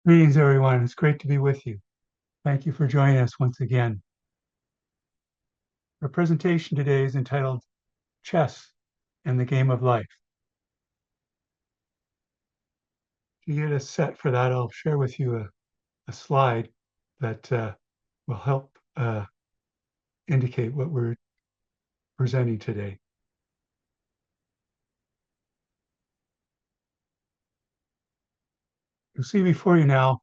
Greetings, everyone. It's great to be with you. Thank you for joining us once again. Our presentation today is entitled Chess and the Game of Life. To get us set for that, I'll share with you a slide that will help indicate what we're presenting today. You'll see before you now,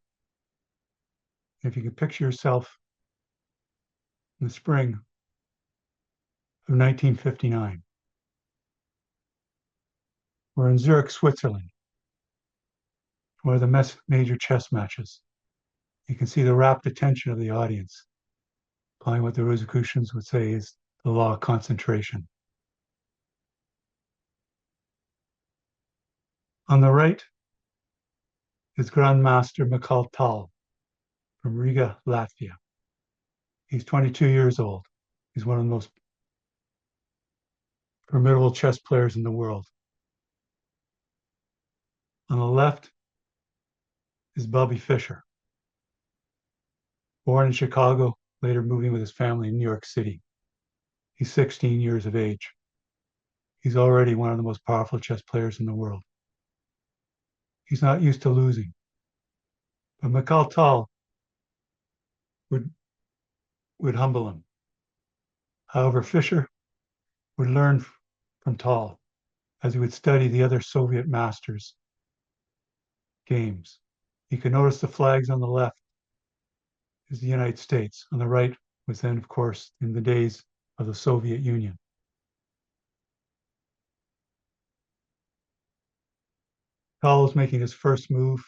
if you can picture yourself in the spring of 1959. We're in Zurich, Switzerland, one of the major chess matches. You can see the rapt attention of the audience, applying what the Rosicrucians would say is the law of concentration. On the right is Grandmaster Mikhail Tal from Riga, Latvia. He's 22 years old. He's one of the most formidable chess players in the world. On the left is Bobby Fischer, born in Chicago, later moving with his family in New York City. He's 16 years of age. He's already one of the most powerful chess players in the world. He's not used to losing. But Mikhail Tal would humble him. However, Fischer would learn from Tal as he would study the other Soviet masters' games. You can notice the flags on the left is the United States. On the right was then, of course, in the days of the Soviet Union. Tal was making his first move,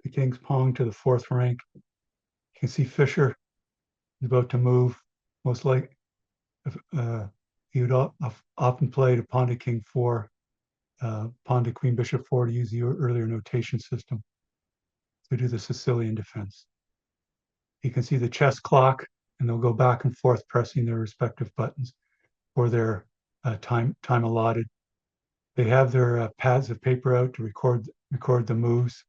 the King's Pawn to the fourth rank. You can see Fischer is about to move. Most likely, he would often play to pawn to King 4, pawn to Queen Bishop 4 to use the earlier notation system to do the Sicilian defense. You can see the chess clock, and they'll go back and forth pressing their respective buttons for their time allotted. They have their pads of paper out to record the moves.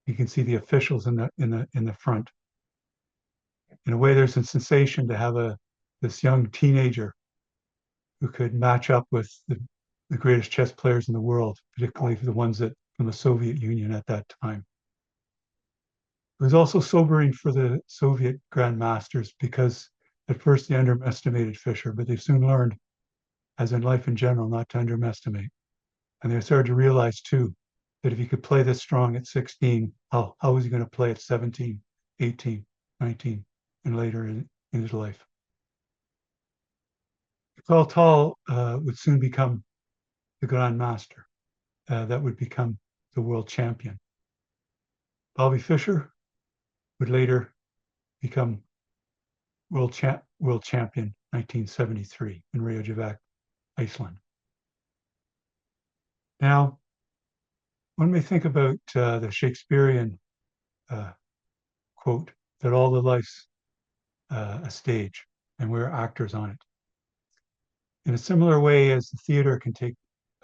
You can see the officials in the front. In a way, there's a sensation to have this young teenager who could match up with the greatest chess players in the world, particularly for the ones from the Soviet Union at that time. It was also sobering for the Soviet grandmasters because at first they underestimated Fischer, but they soon learned, as in life in general, not to underestimate. And they started to realize too that if he could play this strong at 16, how was he going to play at 17, 18, 19, and later in his life? Mikhail Tal would soon become the Grand Master that would become the world champion. Bobby Fischer would later become world champion 1973 in Reykjavik, Iceland. Now, when we think about the Shakespearean quote that all the life's a stage and we're actors on it, in a similar way as the theater can take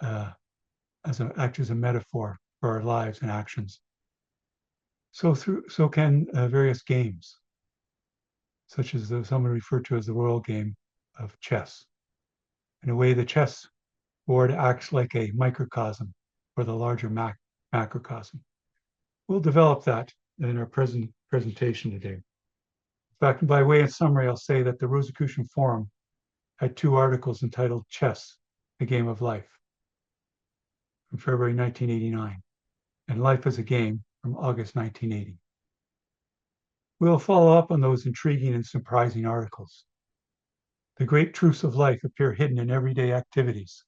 act as a metaphor for our lives and actions, so can various games, such as some referred to as the royal game of chess. In a way, the chess board acts like a microcosm for the larger macrocosm. We'll develop that in our presentation today. In fact, by way of summary, I'll say that the Rosicrucian Forum had 2 articles entitled Chess, the Game of Life from February 1989 and Life as a Game from August 1980. We'll follow up on those intriguing and surprising articles. The great truths of life appear hidden in everyday activities,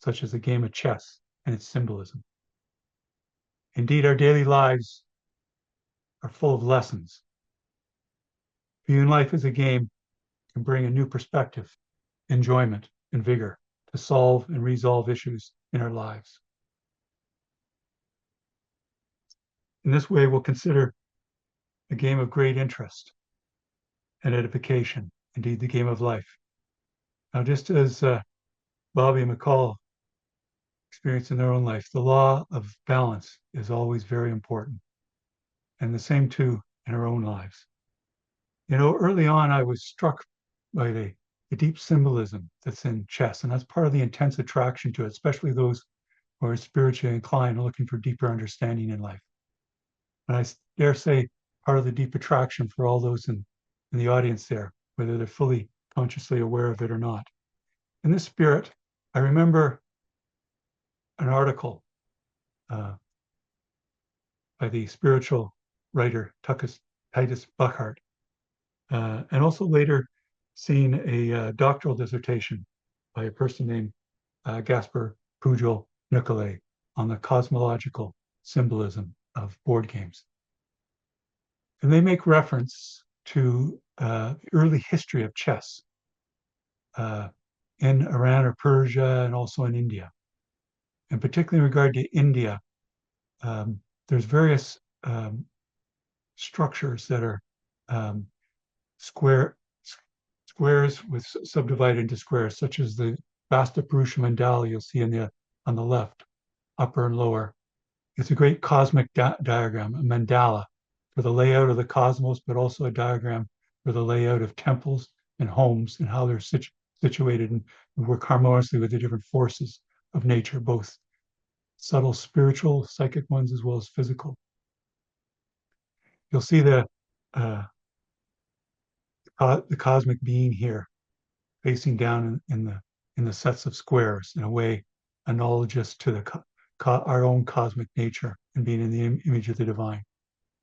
such as the game of chess and its symbolism. Indeed, our daily lives are full of lessons. Viewing life as a game can bring a new perspective, enjoyment, and vigor to solve and resolve issues in our lives. In this way, we'll consider a game of great interest and edification, indeed the game of life. Now, just as Bobby and Mikhail experienced in their own life, the law of balance is always very important. and the same too in our own lives. You know, early on, I was struck by the deep symbolism that's in chess, and that's part of the intense attraction to it, especially those who are spiritually inclined and looking for deeper understanding in life. And I dare say part of the deep attraction for all those in the audience there, whether they're fully consciously aware of it or not. In this spirit, I remember an article uh, by the spiritual writer Titus Buckhart, and also later seen a doctoral dissertation by a person named Gaspar Pujol Nicolai on the cosmological symbolism of board games. And they make reference to the early history of chess in Iran or Persia and also in India. And particularly in regard to India, there's various structures that are um, squares with subdivided into squares, such as the Vasta Purusha Mandala you'll see on the left, upper and lower. It's a great cosmic diagram, a mandala for the layout of the cosmos, but also a diagram for the layout of temples and homes and how they're situated and work harmoniously with the different forces of nature, both subtle spiritual, psychic ones, as well as physical. You'll see the cosmic being here facing down in the sets of squares in a way analogous to our own cosmic nature and being in the image of the divine.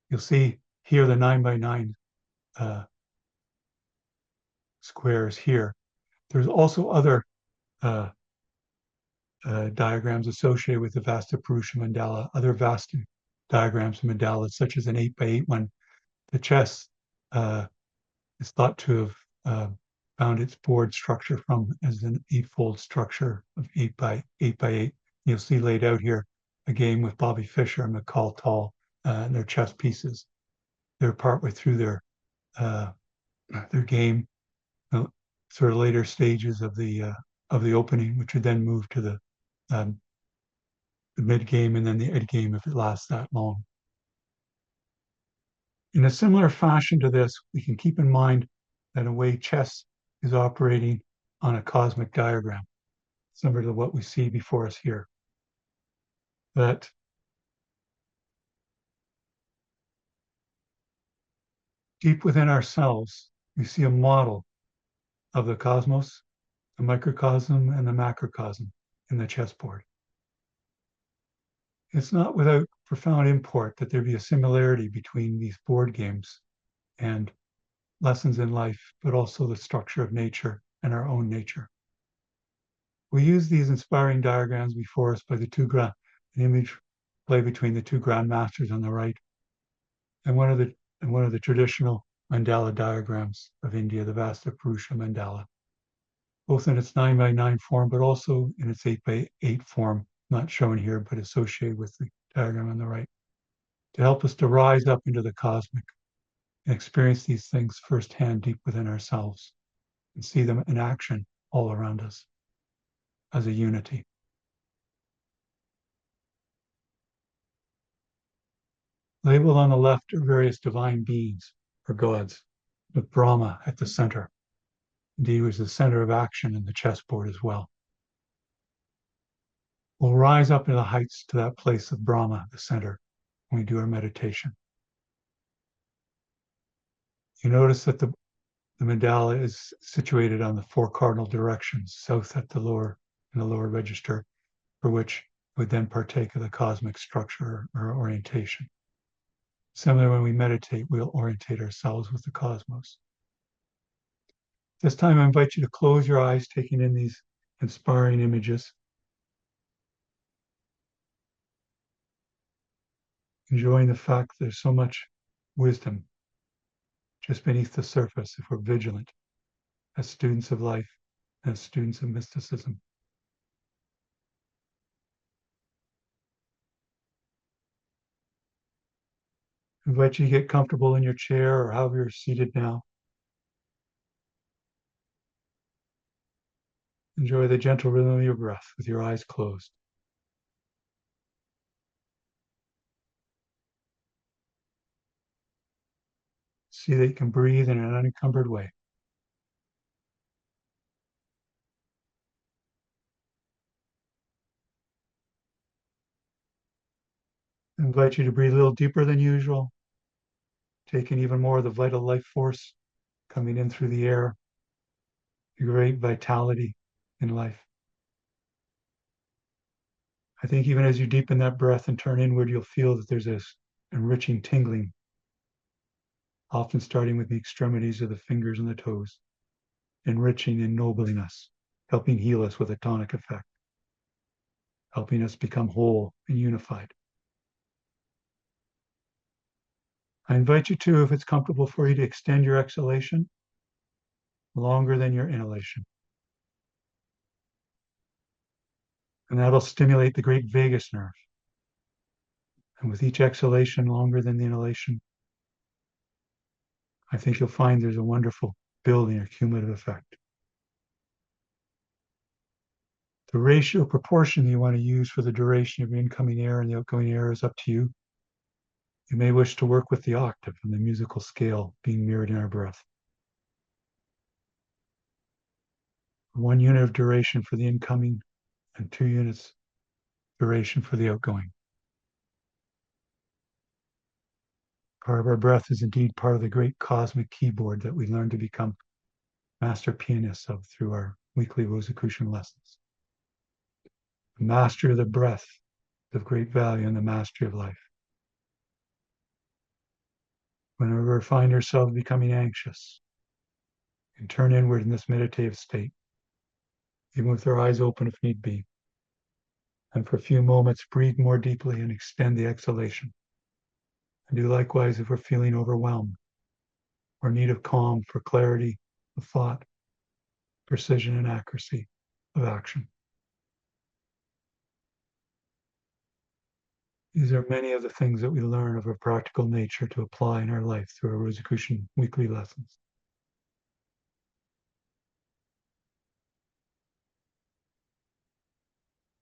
You'll see here the 9x9 squares here. There's also other diagrams associated with the Vasta Purusha Mandala, other Vasta diagrams and mandalas, such as an 8x8 one. The chess is thought to have found its board structure from as an 8-fold structure of 8x8. You'll see laid out here a game with Bobby Fischer and McCall Tall and their chess pieces. They're partway through their game, sort of later stages of the opening, which would then move to the mid game and then the end game if it lasts that long. In a similar fashion to this, we can keep in mind that in a way chess is operating on a cosmic diagram, similar to what we see before us here. That deep within ourselves, we see a model of the cosmos, the microcosm, and the macrocosm in the chessboard. It's not without profound import that there be a similarity between these board games and lessons in life, but also the structure of nature and our own nature. We use these inspiring diagrams before us by an image play between the two grand masters on the right, and one of the traditional mandala diagrams of India, the Vasta Purusha Mandala, both in its 9x9 form, but also in its 8x8 form, not shown here, but associated with the diagram on the right, to help us to rise up into the cosmic and experience these things firsthand deep within ourselves and see them in action all around us as a unity. Labeled on the left are various divine beings or gods, with Brahma at the center. Indeed, he was the center of action in the chessboard as well. We'll rise up into the heights to that place of Brahma, the center, when we do our meditation. You notice that the mandala is situated on the 4 cardinal directions, south at the lower, in the lower register, for which would then partake of the cosmic structure or orientation. Similarly, when we meditate, we'll orientate ourselves with the cosmos. This time, I invite you to close your eyes, taking in these inspiring images. Enjoying the fact that there's so much wisdom just beneath the surface if we're vigilant as students of life, as students of mysticism. I invite you to get comfortable in your chair or however you're seated now. Enjoy the gentle rhythm of your breath with your eyes closed. See that you can breathe in an unencumbered way. I invite you to breathe a little deeper than usual, taking even more of the vital life force coming in through the air, your great vitality in life. I think even as you deepen that breath and turn inward, you'll feel that there's this enriching tingling, often starting with the extremities of the fingers and the toes, enriching, ennobling us, helping heal us with a tonic effect, helping us become whole and unified. I invite you to, if it's comfortable for you, to extend your exhalation longer than your inhalation. And that'll stimulate the great vagus nerve. And with each exhalation longer than the inhalation, I think you'll find there's a wonderful building or cumulative effect. The ratio proportion you want to use for the duration of your incoming air and the outgoing air is up to you. You may wish to work with the octave and the musical scale being mirrored in our breath. 1 unit of duration for the incoming and 2 units duration for the outgoing. Part of our breath is indeed part of the great cosmic keyboard that we learn to become master pianists of through our weekly Rosicrucian lessons. The mastery of the breath is of great value in the mastery of life. Whenever we find ourselves becoming anxious, we can turn inward in this meditative state, even with our eyes open if need be. And for a few moments, breathe more deeply and extend the exhalation. And do likewise if we're feeling overwhelmed or need of calm for clarity of thought, precision and accuracy of action. These are many of the things that we learn of a practical nature to apply in our life through our Rosicrucian weekly lessons.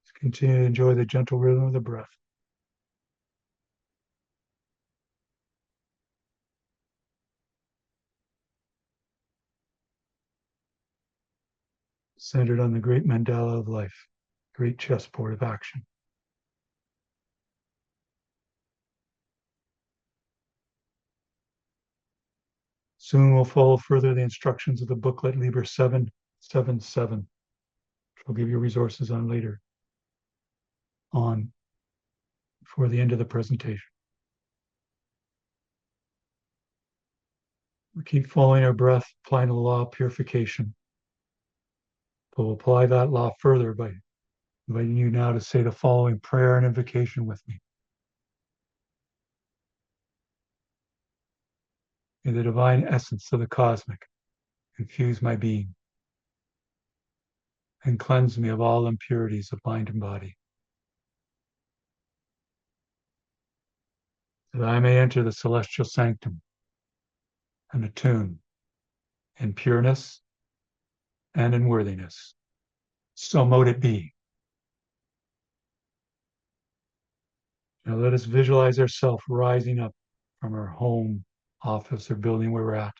Let's continue to enjoy the gentle rhythm of the breath. Centered on the great mandala of life, great chessboard of action. Soon we'll follow further the instructions of the booklet Liber 777, which I'll give you resources on later on before the end of the presentation. We keep following our breath, applying the law of purification. We'll apply that law further by inviting you now to say the following prayer and invocation with me. May the divine essence of the cosmic infuse my being and cleanse me of all impurities of mind and body, that I may enter the celestial sanctum and attune in pureness and in worthiness. So mote it be. Now let us visualize ourselves rising up from our home, office, or building where we're at,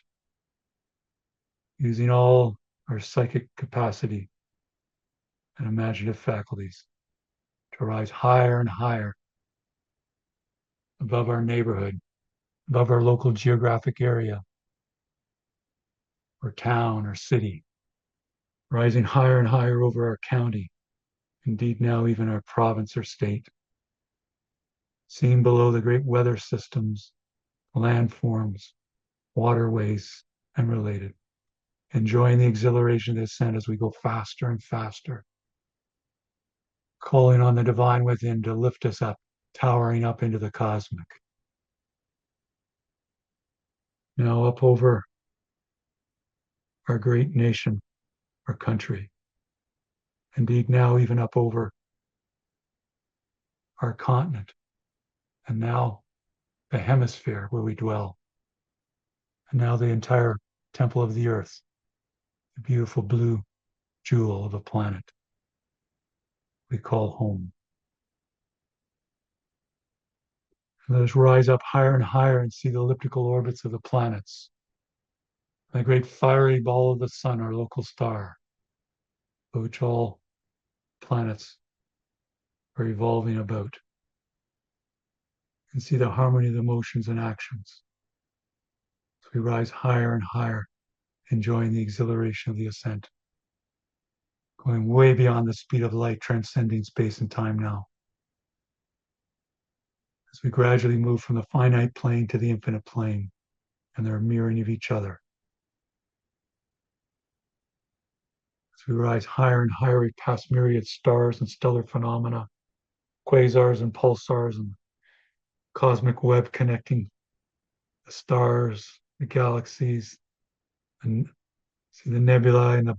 using all our psychic capacity and imaginative faculties to rise higher and higher above our neighborhood, above our local geographic area, or town, or city, rising higher and higher over our county, indeed now even our province or state, seeing below the great weather systems, landforms, waterways, and related, enjoying the exhilaration of the ascent as we go faster and faster, calling on the divine within to lift us up, towering up into the cosmic. Now up over our great nation, our country, indeed now even up over our continent, and now the hemisphere where we dwell, and now the entire temple of the earth, the beautiful blue jewel of a planet we call home. Let us rise up higher and higher and see the elliptical orbits of the planets The great fiery ball of the sun, our local star, which all planets are evolving about. And see the harmony of the motions and actions. So we rise higher and higher, enjoying the exhilaration of the ascent, going way beyond the speed of light, transcending space and time now. As we gradually move from the finite plane to the infinite plane, and they're mirroring of each other. As we rise higher and higher, we pass myriad stars and stellar phenomena, quasars and pulsars, and cosmic web connecting the stars, the galaxies, and see the nebulae and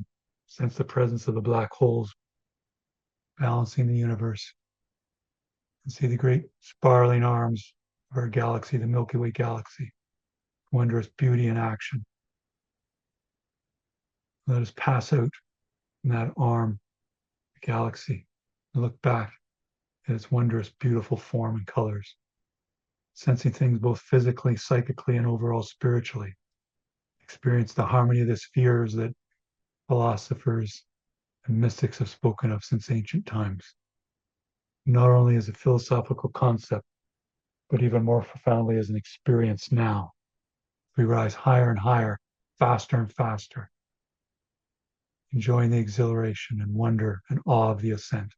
sense the presence of the black holes balancing the universe. And see the great spiraling arms of our galaxy, the Milky Way galaxy, wondrous beauty in action. Let us pass out from that arm, the galaxy, and look back at its wondrous, beautiful form and colors, sensing things both physically, psychically, and overall spiritually. Experience the harmony of the spheres that philosophers and mystics have spoken of since ancient times, not only as a philosophical concept, but even more profoundly as an experience now. We rise higher and higher, faster and faster, enjoying the exhilaration and wonder and awe of the ascent.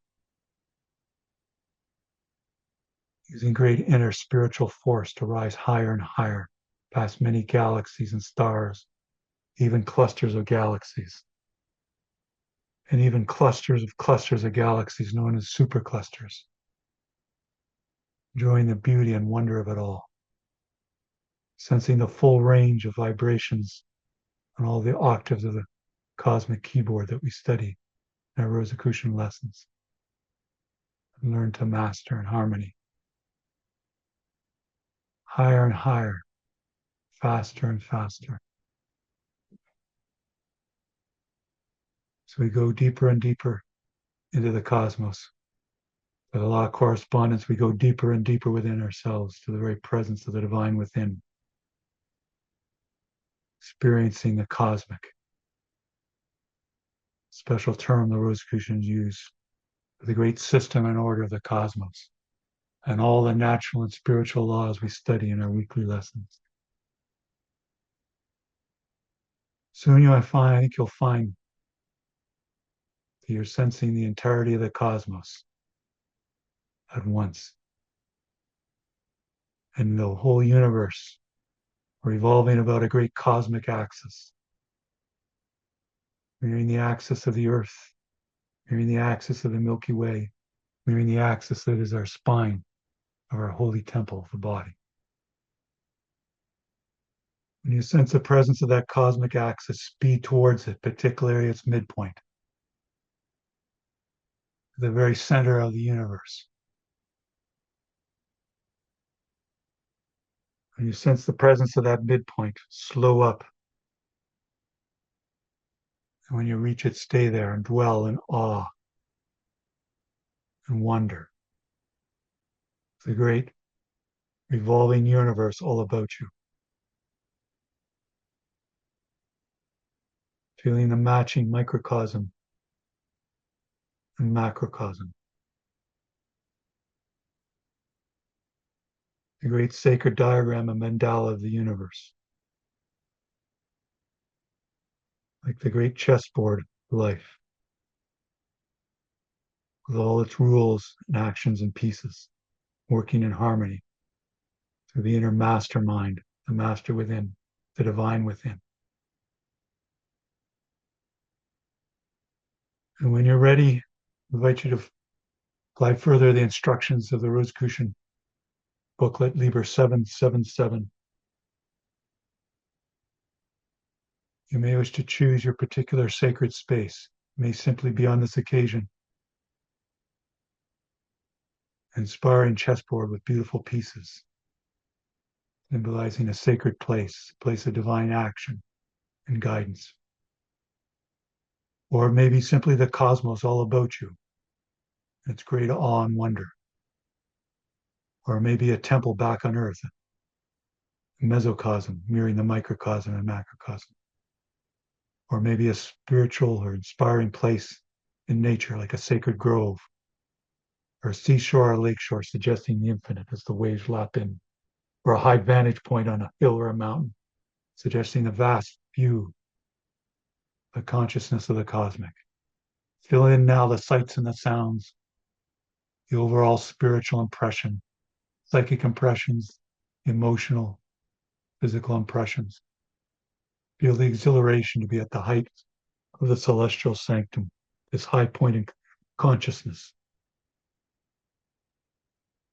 Using great inner spiritual force to rise higher and higher, past many galaxies and stars, even clusters of galaxies, and even clusters of galaxies known as superclusters. Enjoying the beauty and wonder of it all, sensing the full range of vibrations on all the octaves of the cosmic keyboard that we study in our Rosicrucian lessons and learn to master in harmony. Higher and higher, faster and faster. So we go deeper and deeper into the cosmos. By the law of correspondence, we go deeper and deeper within ourselves to the very presence of the divine within, experiencing the cosmic. Special term the Rosicrucians use for the great system and order of the cosmos and all the natural and spiritual laws we study in our weekly lessons. Soon I think you'll find that you're sensing the entirety of the cosmos at once. And the whole universe revolving about a great cosmic axis, mirroring the axis of the Earth, mirroring the axis of the Milky Way, mirroring the axis that is our spine of our holy temple, the body. When you sense the presence of that cosmic axis, speed towards it, particularly its midpoint, the very center of the universe. When you sense the presence of that midpoint, slow up. And when you reach it, stay there and dwell in awe and wonder. The great revolving universe all about you. Feeling the matching microcosm and macrocosm. The great sacred diagram and mandala of the universe. Like the great chessboard of life, with all its rules and actions and pieces, working in harmony through the inner mastermind, the master within, the divine within. And when you're ready, I invite you to apply further the instructions of the Rosicrucian booklet, Liber 777. You may wish to choose your particular sacred space. It may simply be on this occasion. Inspiring chessboard with beautiful pieces, symbolizing a sacred place, a place of divine action and guidance. Or maybe simply the cosmos all about you, its great awe and wonder. Or maybe a temple back on earth, a mesocosm mirroring the microcosm and macrocosm. or maybe a spiritual or inspiring place in nature, like a sacred grove, or a seashore or lakeshore, suggesting the infinite as the waves lap in, or a high vantage point on a hill or a mountain, suggesting the vast view, the consciousness of the cosmic. Fill in now the sights and the sounds, the overall spiritual impression, psychic impressions, emotional, physical impressions. Feel the exhilaration to be at the height of the celestial sanctum, this high point in consciousness.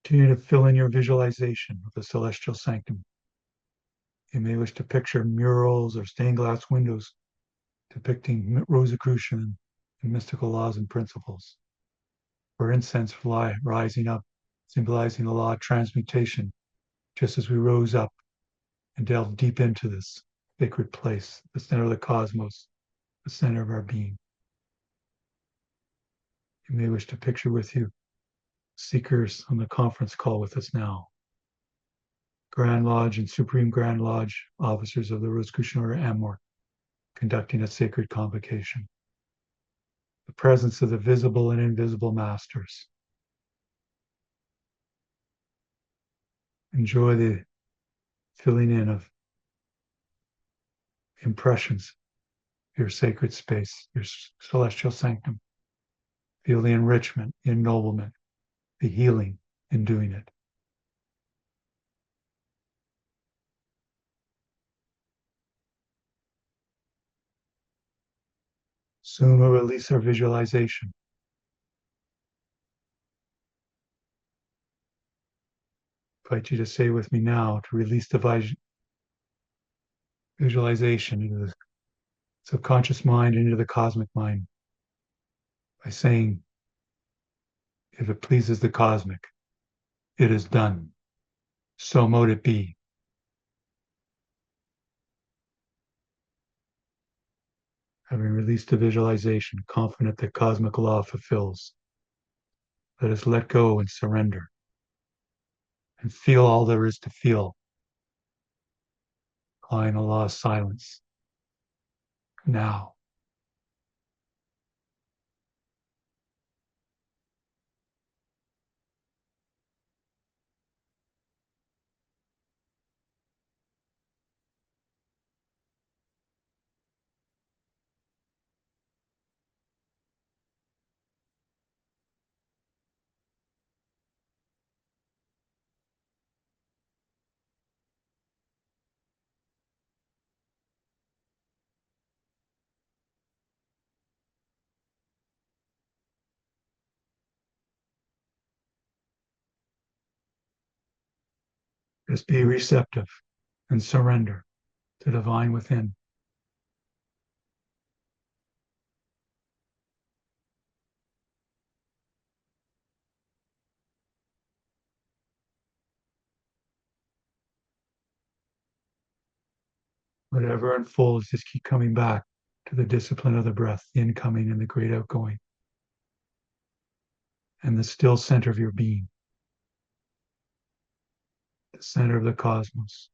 Continue to fill in your visualization of the celestial sanctum. You may wish to picture murals or stained glass windows depicting Rosicrucian and mystical laws and principles, or incense rising up, symbolizing the law of transmutation, just as we rose up and delved deep into this sacred place, the center of the cosmos, the center of our being. You may wish to picture with you seekers on the conference call with us now. Grand Lodge and Supreme Grand Lodge officers of the Rosicrucian Order Amor conducting a sacred convocation. The presence of the visible and invisible masters. Enjoy the filling in of impressions, your sacred space, your celestial sanctum. Feel the enrichment, the ennoblement, the healing in doing it. Soon we'll release our visualization. I invite you to say with me now to release the visualization into the subconscious mind, into the cosmic mind by saying, if it pleases the cosmic, it is done. So mote it be. Having released the visualization, confident that cosmic law fulfills, let us let go and surrender and feel all there is to feel, applying the law of silence now. Just be receptive and surrender to the divine within. Whatever unfolds, just keep coming back to the discipline of the breath, the incoming and the great outgoing, and the still center of your being, the center of the cosmos.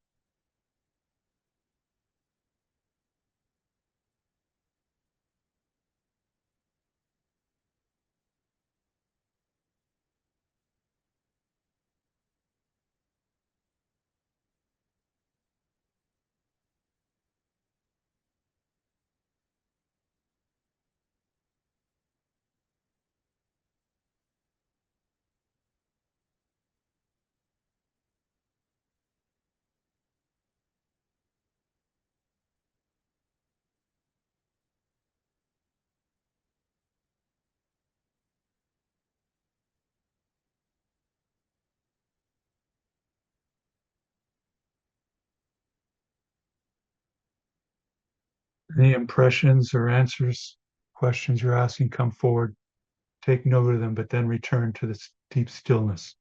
Any impressions or answers, questions you're asking, come forward. Take note of them, but then return to this deep stillness.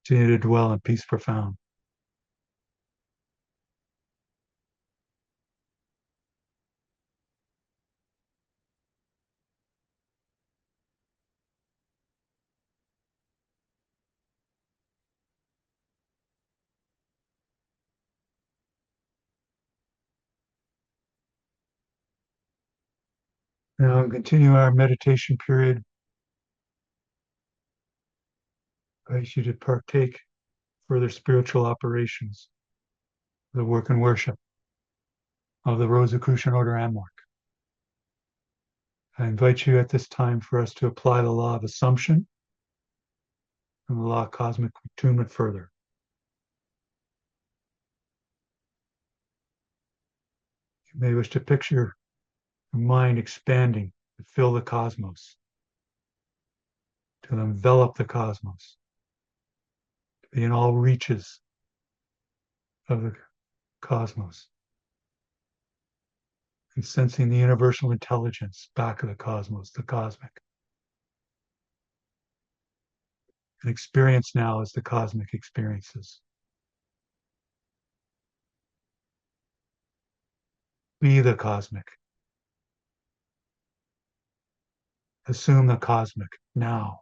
Continue to dwell in peace profound. Now continue our meditation period. I invite you to partake further spiritual operations, the work and worship of the Rosicrucian Order Amorc. I invite you at this time for us to apply the law of assumption and the law of cosmic attunement further. You may wish to picture your mind expanding to fill the cosmos, to envelop the cosmos, to be in all reaches of the cosmos, and sensing the universal intelligence back of the cosmos, the cosmic. And experience now as the cosmic experiences. Be the cosmic. Assume the cosmic now.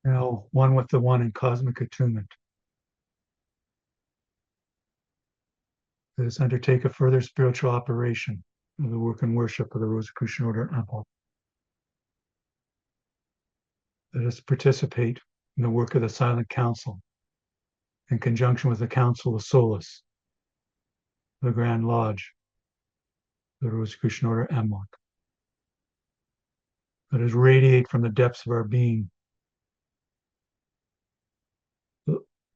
Now, one with the one in cosmic attunement. Let us undertake a further spiritual operation of the work and worship of the Rosicrucian Order Amorc. Let us participate in the work of the Silent Council in conjunction with the Council of Solace, the Grand Lodge, the Rosicrucian Order Amorc. Let us radiate from the depths of our being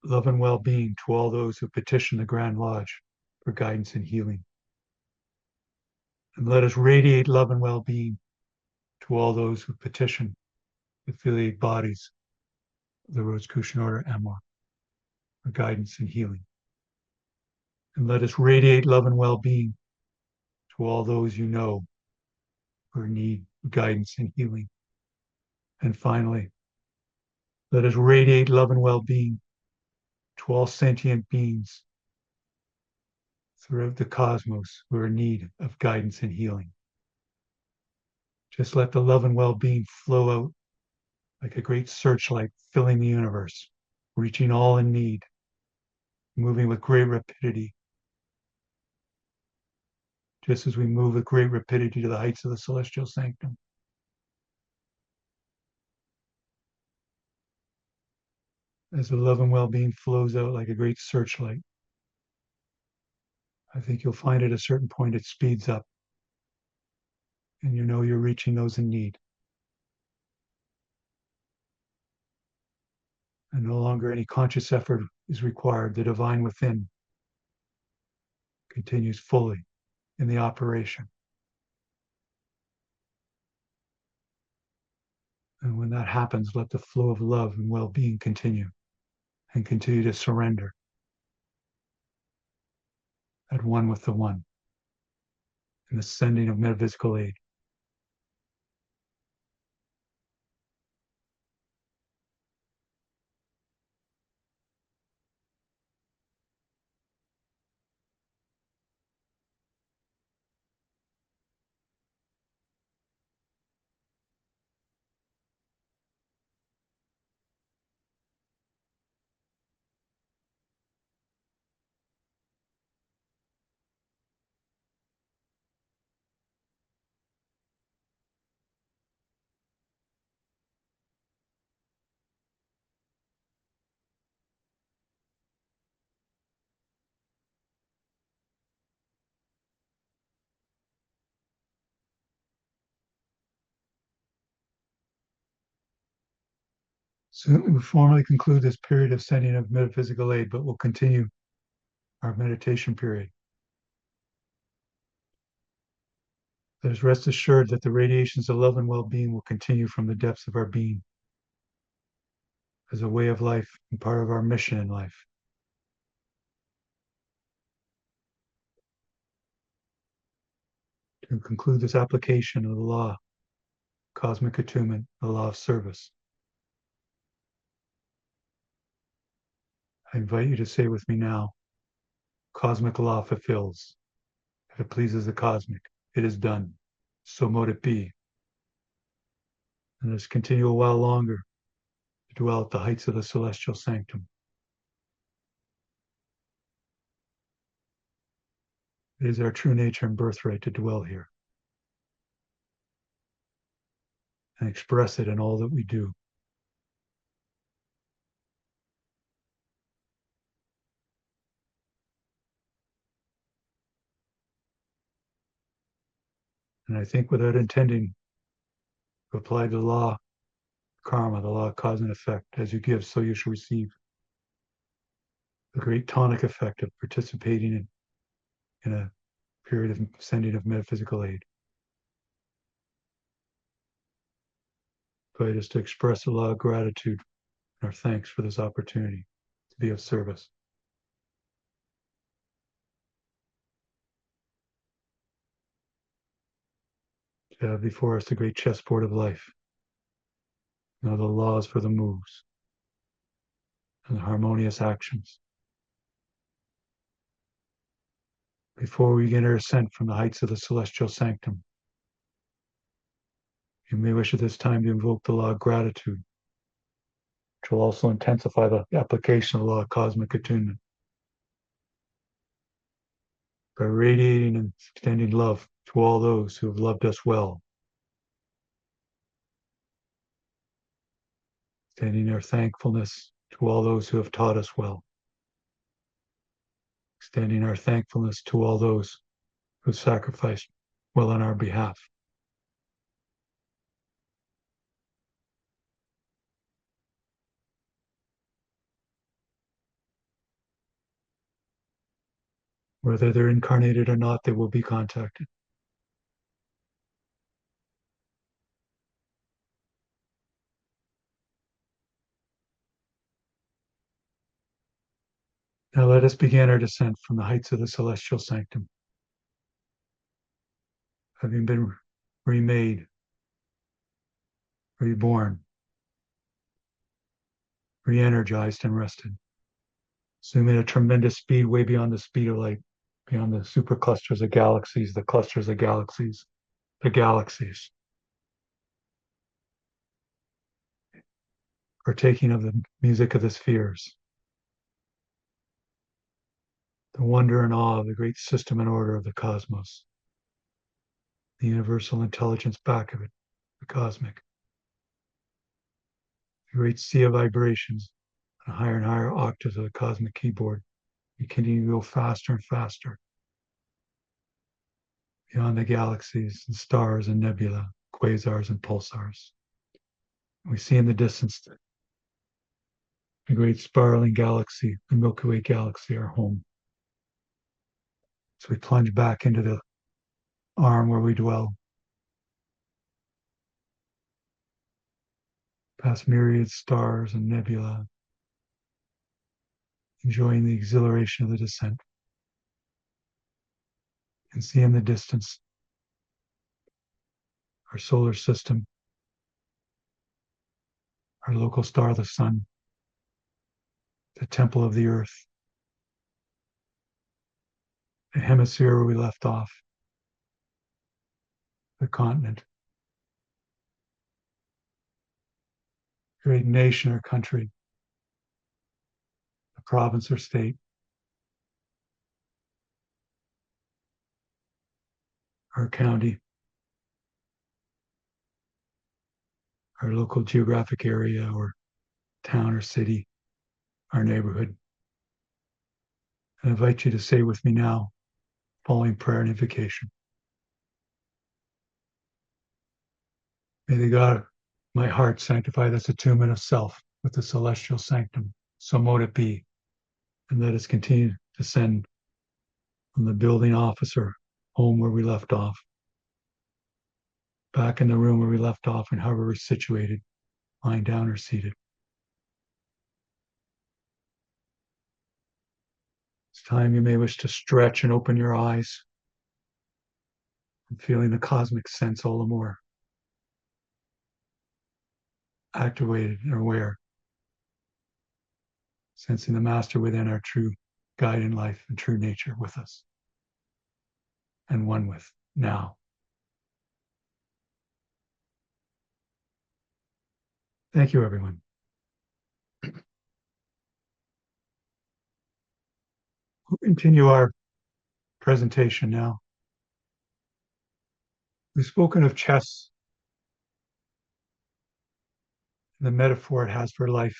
love and well-being to all those who petition the Grand Lodge for guidance and healing. And let us radiate love and well-being to all those who petition the affiliate bodies of the Rosicrucian Order Amorc for guidance and healing. And let us radiate love and well-being to all those you know who need guidance and healing. And finally, let us radiate love and well-being to all sentient beings throughout the cosmos who are in need of guidance and healing. Just let the love and well-being flow out like a great searchlight filling the universe, reaching all in need, moving with great rapidity, just as we move with great rapidity to the heights of the celestial sanctum. As the love and well-being flows out like a great searchlight, I think you'll find at a certain point it speeds up, and you know you're reaching those in need. And no longer any conscious effort is required. The divine within continues fully in the operation. And when that happens, let the flow of love and well-being continue, and continue to surrender at one with the one in the sending of metaphysical aid. Soon we formally conclude this period of sending of metaphysical aid, but we'll continue our meditation period. Let us rest assured that the radiations of love and well-being will continue from the depths of our being as a way of life and part of our mission in life. To conclude this application of the law, cosmic attunement, the law of service, I invite you to say with me now, cosmic law fulfills. If it pleases the cosmic, it is done. So mote it be. And let's continue a while longer to dwell at the heights of the celestial sanctum. It is our true nature and birthright to dwell here and express it in all that we do. And I think without intending to apply the law of karma, the law of cause and effect, as you give, so you shall receive. The great tonic effect of participating in a period of sending of metaphysical aid. Invite us to express a lot of gratitude and our thanks for this opportunity to be of service. To have before us the great chessboard of life. Know the laws for the moves and the harmonious actions. Before we begin our ascent from the heights of the celestial sanctum, you may wish at this time to invoke the law of gratitude, which will also intensify the application of the law of cosmic attunement. By radiating and extending love to all those who have loved us well, extending our thankfulness to all those who have taught us well, extending our thankfulness to all those who sacrificed well on our behalf. Whether they're incarnated or not, they will be contacted. Now let us begin our descent from the heights of the celestial sanctum. Having been remade, reborn, re-energized and rested. Zoom at a tremendous speed way beyond the speed of light, beyond the superclusters of galaxies, the clusters of galaxies, the galaxies. Partaking of the music of the spheres. The wonder and awe of the great system and order of the cosmos. The universal intelligence back of it, the cosmic. The great sea of vibrations, and higher and higher octaves of the cosmic keyboard. We continue to go faster and faster. Beyond the galaxies and stars and nebula, quasars and pulsars. We see in the distance the great spiraling galaxy, the Milky Way galaxy, our home. So we plunge back into the arm where we dwell. Past myriad stars and nebula, enjoying the exhilaration of the descent. And see in the distance our solar system, our local star, the sun, the temple of the earth, the hemisphere where we left off, the continent, great nation or country, the province or state, our county, our local geographic area or town or city, our neighborhood. I invite you to say with me now, following prayer and invocation. May the God of my heart sanctify this attunement of self with the celestial sanctum. So mote it be. And let us continue to send from the building officer home where we left off, back in the room where we left off, and however we're situated, lying down or seated. It's time you may wish to stretch and open your eyes, and feeling the cosmic sense all the more activated and aware, sensing the master within, our true guide in life and true nature with us and one with now. Thank you, everyone. We'll continue our presentation now. We've spoken of chess, the metaphor it has for life,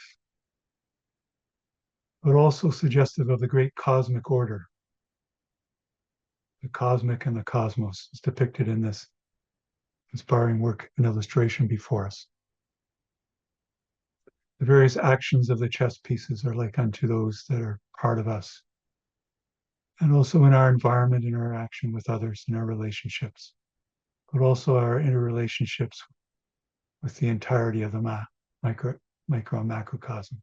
but also suggestive of the great cosmic order. The cosmic and the cosmos is depicted in this inspiring work and illustration before us. The various actions of the chess pieces are like unto those that are part of us, and also in our environment, in our action with others, in our relationships, but also our interrelationships with the entirety of the micro and macrocosm.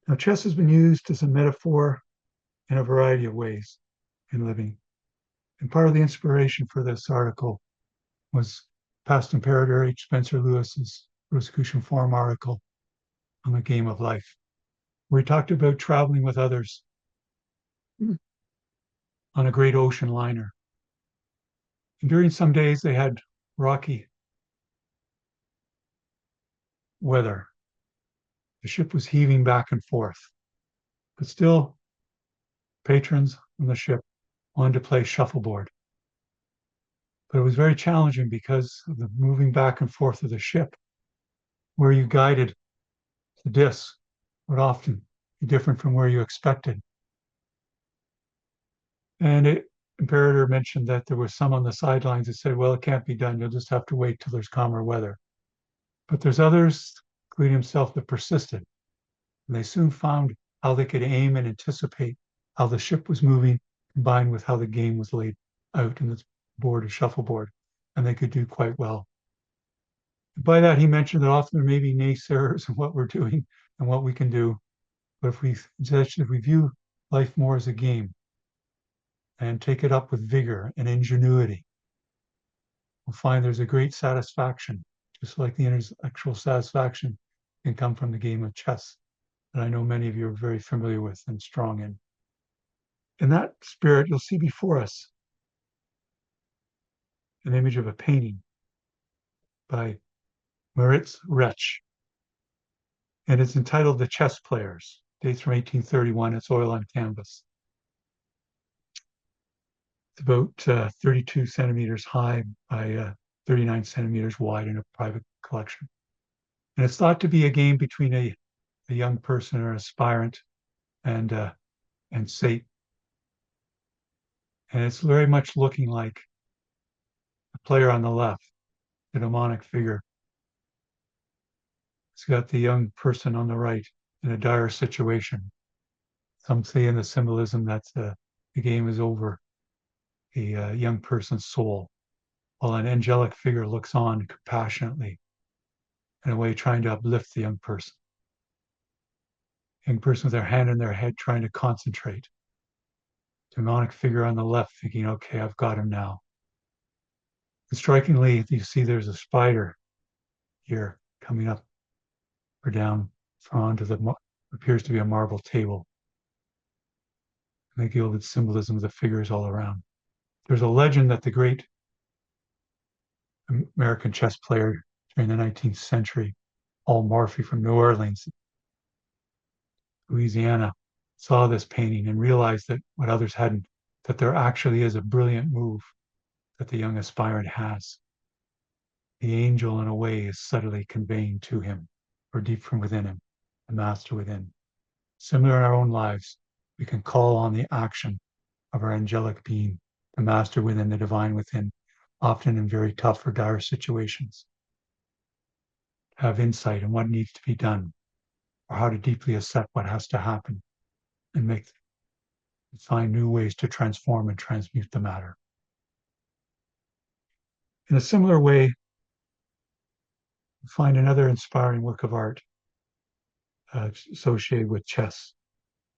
Now, chess has been used as a metaphor in a variety of ways in living. And part of the inspiration for this article was past Imperator H. Spencer Lewis's Rosicrucian Forum article on the game of life, where he talked about traveling with others on a great ocean liner. And during some days, they had rocky weather. The ship was heaving back and forth, but still, patrons on the ship wanted to play shuffleboard. But it was very challenging because of the moving back and forth of the ship, where you guided the disc would often be different from where you expected. And Imperator mentioned that there were some on the sidelines that said, well, it can't be done. You'll just have to wait till there's calmer weather. But there's others, including himself, that persisted. And they soon found how they could aim and anticipate how the ship was moving, combined with how the game was laid out in this board or shuffleboard. And they could do quite well. By that, he mentioned that often there may be naysayers in what we're doing and what we can do. But if we view life more as a game and take it up with vigor and ingenuity, we'll find there's a great satisfaction, just like the intellectual satisfaction can come from the game of chess that I know many of you are very familiar with and strong in. In that spirit, you'll see before us an image of a painting by Moritz Retsch, and it's entitled The Chess Players. Dates from 1831. It's oil on canvas. It's about 32 centimeters high by 39 centimeters wide in a private collection. And it's thought to be a game between a young person or aspirant and Satan. And it's very much looking like the player on the left, the demonic figure. It's got the young person on the right in a dire situation. Some say in the symbolism that the game is over a young person's soul, while an angelic figure looks on compassionately, in a way trying to uplift the young person. Young person with their hand in their head trying to concentrate. Demonic figure on the left thinking, okay, I've got him now. And strikingly, you see there's a spider here coming up or down onto the appears to be a marble table. And the gilded symbolism of the figures all around. There's a legend that the great American chess player during the 19th century, Paul Morphy from New Orleans, Louisiana, saw this painting and realized that what others hadn't, that there actually is a brilliant move that the young aspirant has. The angel, in a way, is subtly conveying to him, or deep from within him, the master within. Similar in our own lives, we can call on the action of our angelic being, the master within, the divine within, often in very tough or dire situations. have insight in what needs to be done, or how to deeply assess what has to happen, and find new ways to transform and transmute the matter. In a similar way, we find another inspiring work of art associated with chess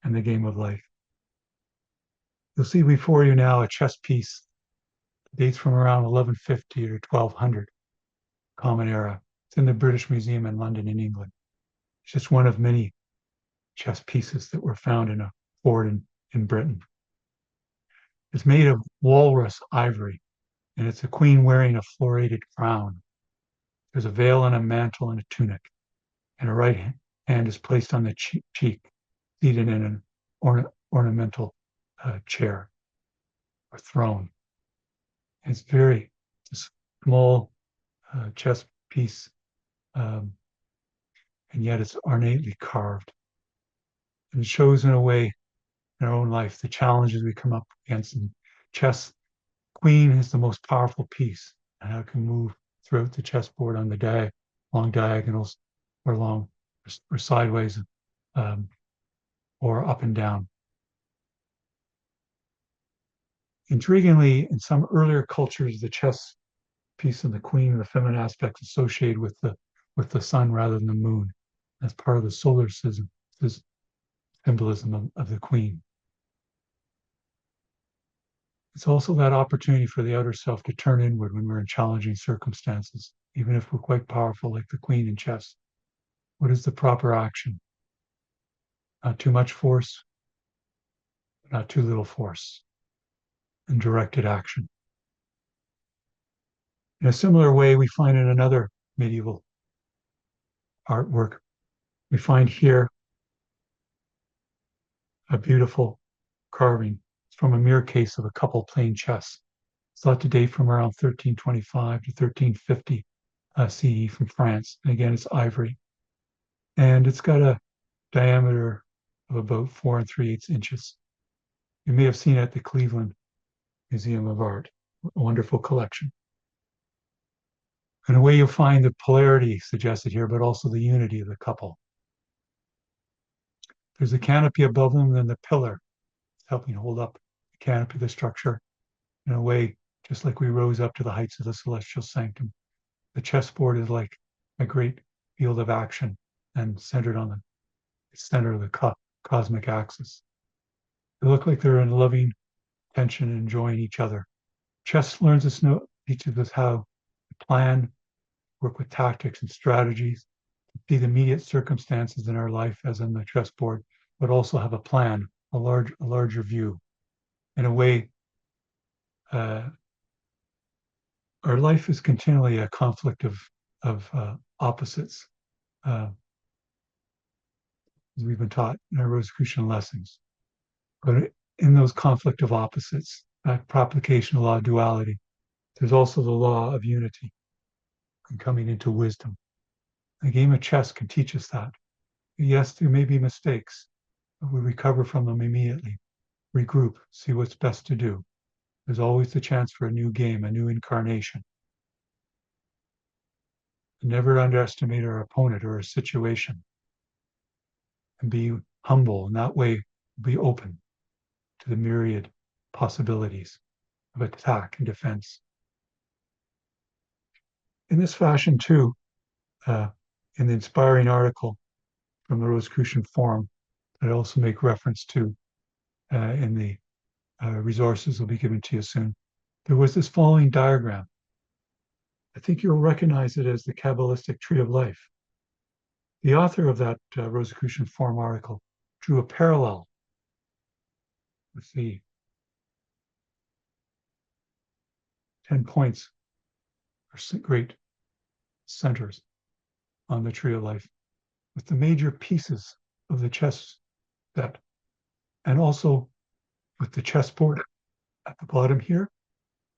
and the game of life. You'll see before you now a chess piece that dates from around 1150 to 1200 Common Era. It's in the British Museum in London in England. It's just one of many chess pieces that were found in a fort in Britain. It's made of walrus ivory, and it's a queen wearing a florated crown. There's a veil and a mantle and a tunic, and her right hand is placed on the cheek, seated in an ornamental chair or throne. It's very small chess piece, and yet it's ornately carved. And it shows in a way in our own life the challenges we come up against. In chess, queen is the most powerful piece, and how it can move throughout the chessboard on the long diagonals, or long or sideways, or up and down. Intriguingly, in some earlier cultures, the chess piece and the queen and the feminine aspects associated with the sun rather than the moon, as part of the solar symbolism of the queen. It's also that opportunity for the outer self to turn inward when we're in challenging circumstances, even if we're quite powerful, like the queen in chess. What is the proper action? Not too much force, not too little force, and directed action. In a similar way, we find in another medieval artwork, we find here a beautiful carving. It's from a mirror case of a couple playing chess. It's thought to date from around 1325 to 1350 CE from France. And again, it's ivory. And it's got a diameter of about 4 3/8 inches. You may have seen it at the Cleveland Museum of Art, a wonderful collection. In a way, you'll find the polarity suggested here, but also the unity of the couple. There's a canopy above them, and then the pillar helping hold up the canopy of the structure. In a way, just like we rose up to the heights of the celestial sanctum, the chessboard is like a great field of action and centered on the center of the cosmic axis. They look like they're in loving tension and enjoying each other. Chess teaches us how to plan, work with tactics and strategies, see the immediate circumstances in our life as on the chessboard, but also have a plan, a larger view. In a way, our life is continually a conflict of opposites, as we've been taught in our Rosicrucian lessons. But in those conflict of opposites, that propagation law of duality, there's also the law of unity and coming into wisdom. A game of chess can teach us that. Yes, there may be mistakes, but we recover from them immediately, regroup, see what's best to do. There's always the chance for a new game, a new incarnation. Never underestimate our opponent or a situation, and be humble. In that way, be open to the myriad possibilities of attack and defense. In this fashion, too, in the inspiring article from the Rosicrucian Forum that I also make reference to in the resources will be given to you soon, there was this following diagram. I think you'll recognize it as the Kabbalistic tree of life. The author of that Rosicrucian Forum article drew a parallel with the 10 points, or great centers on the tree of life, with the major pieces of the chess set, and also with the chessboard at the bottom here,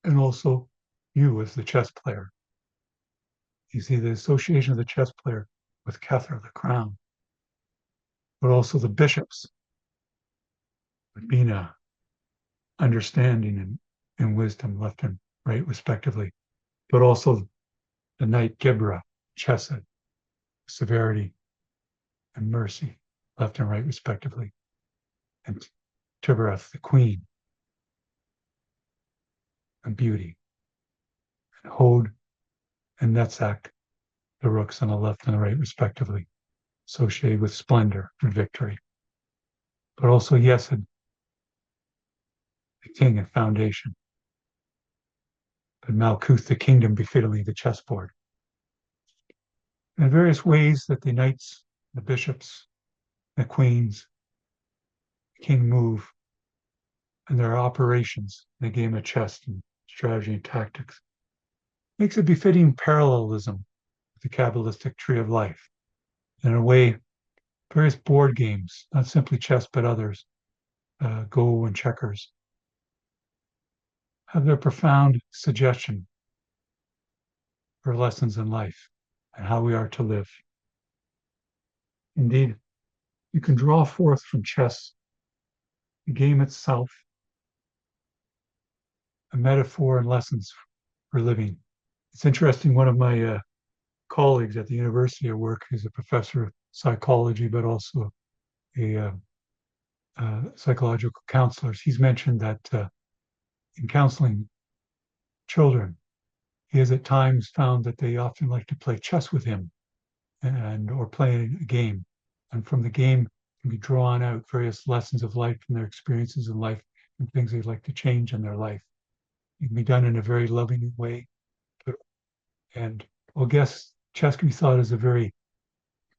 and also you as the chess player. You see the association of the chess player with Kethra, the crown, but also the bishops with Bina, understanding and wisdom, left and right, respectively, but also the knight Gibra, Chesed, severity and mercy, left and right respectively. And Tibereth, the queen, and beauty. And Hod and Netzach, the rooks on the left and the right respectively, associated with splendor and victory. But also Yesod, the king and foundation. But Malkuth, the kingdom, befittingly the chessboard. And various ways that the knights, the bishops, the queens, the king move, and their operations in the game of chess and strategy and tactics makes a befitting parallelism with the Kabbalistic tree of life. In a way, various board games, not simply chess but others, Go and checkers, have their profound suggestion for lessons in life and how we are to live. Indeed, you can draw forth from chess, the game itself, a metaphor and lessons for living. It's interesting, one of my colleagues at the university I work, who's a professor of psychology, but also a psychological counselor, he's mentioned that in counseling children, he has at times found that they often like to play chess with him or play a game. And from the game can be drawn out various lessons of life and their experiences in life and things they'd like to change in their life. It can be done in a very loving way. And well, I guess chess can be thought as a very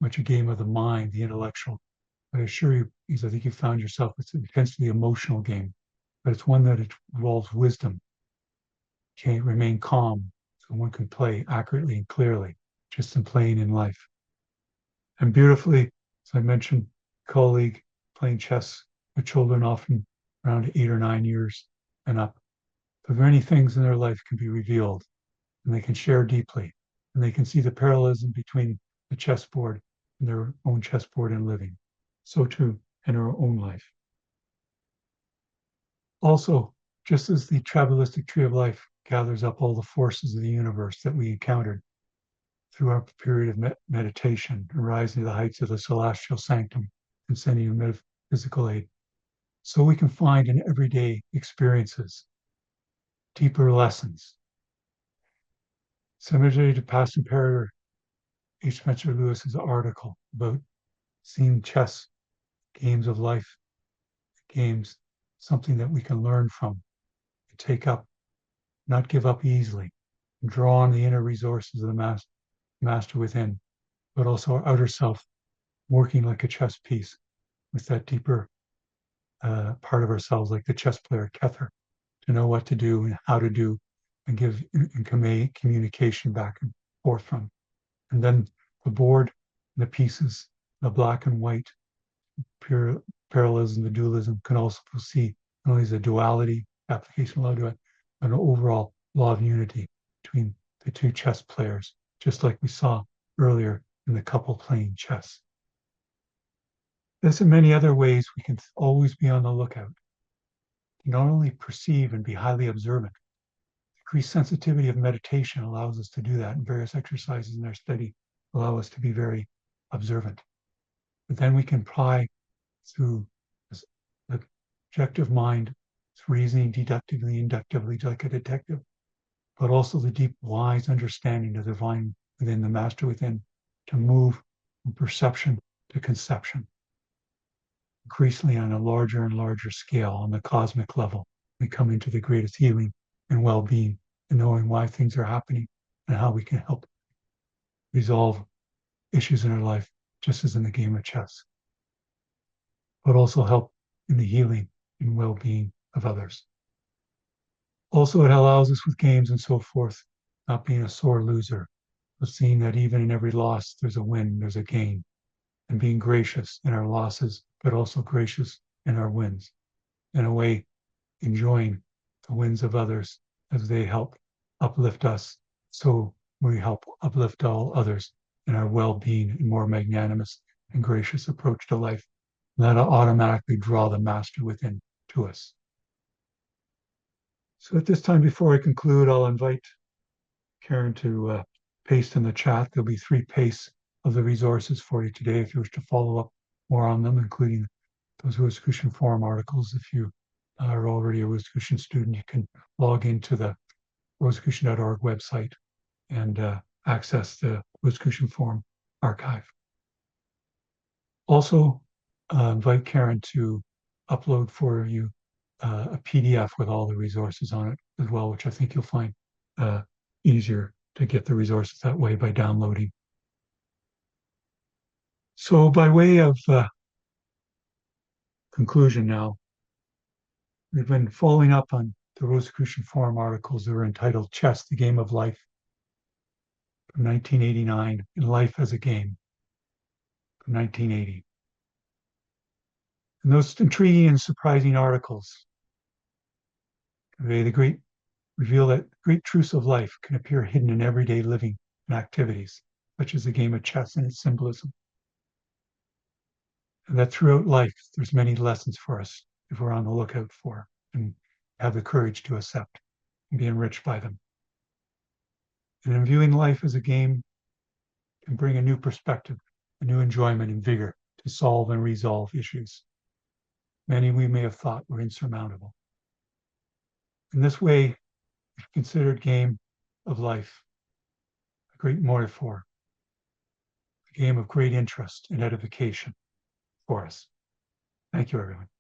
much a game of the mind, the intellectual. But I assure you, because I think you found yourself, it's an intensely emotional game, but it's one that it involves wisdom. Can't remain calm, so one can play accurately and clearly, just in playing in life. And beautifully, as I mentioned, colleague playing chess with children, often around 8 or 9 years and up. But many things in their life can be revealed, and they can share deeply, and they can see the parallelism between the chessboard and their own chessboard and living. So too in our own life. Also, just as the Kabbalistic tree of life gathers up all the forces of the universe that we encountered through our period of meditation and rising to the heights of the celestial sanctum and sending metaphysical aid, so we can find in everyday experiences deeper lessons. Similarly to past imperator H. Spencer Lewis's article about seeing chess, games of life, games, something that we can learn from and take up, not give up easily, and draw on the inner resources of the master within, but also our outer self, working like a chess piece with that deeper part of ourselves, like the chess player Kether, to know what to do and how to do, and give and convey communication back and forth from. And then the board, the pieces, the black and white, pure parallelism, the dualism can also see not only as a duality, application law to it, but an overall law of unity between the two chess players, just like we saw earlier in the couple playing chess. This and many other ways we can always be on the lookout to not only perceive and be highly observant. Increased sensitivity of meditation allows us to do that, and various exercises in our study allow us to be very observant. But then we can apply through the objective mind, reasoning deductively, inductively, like a detective, but also the deep, wise understanding of the divine within, the master within, to move from perception to conception. Increasingly on a larger and larger scale, on the cosmic level, we come into the greatest healing and well-being, and knowing why things are happening and how we can help resolve issues in our life, just as in the game of chess, but also help in the healing and well-being of others. Also, it allows us with games and so forth, not being a sore loser, but seeing that even in every loss, there's a win, there's a gain, and being gracious in our losses, but also gracious in our wins. In a way, enjoying the wins of others as they help uplift us, so we help uplift all others in our well-being and more magnanimous and gracious approach to life. And that'll automatically draw the master within to us. So at this time, before I conclude, I'll invite Karen to paste in the chat. There'll be 3 pastes of the resources for you today if you wish to follow up more on them, including those Rosicrucian Forum articles. If you are already a Rosicrucian student, you can log into the rosicrucian.org website and access the Rosicrucian Forum archive. Also, invite Karen to upload for you a PDF with all the resources on it as well, which I think you'll find easier to get the resources that way by downloading. So by way of conclusion now, we've been following up on the Rosicrucian Forum articles that were entitled Chess, the Game of Life from 1989 and Life as a Game from 1980. And those intriguing and surprising articles reveal that great truths of life can appear hidden in everyday living and activities, such as the game of chess and its symbolism. And that throughout life, there's many lessons for us if we're on the lookout for and have the courage to accept and be enriched by them. And in viewing life as a game can bring a new perspective, a new enjoyment and vigor to solve and resolve issues. Many we may have thought were insurmountable. In this way, we've considered game of life a great metaphor, a game of great interest and edification for us. Thank you, everyone.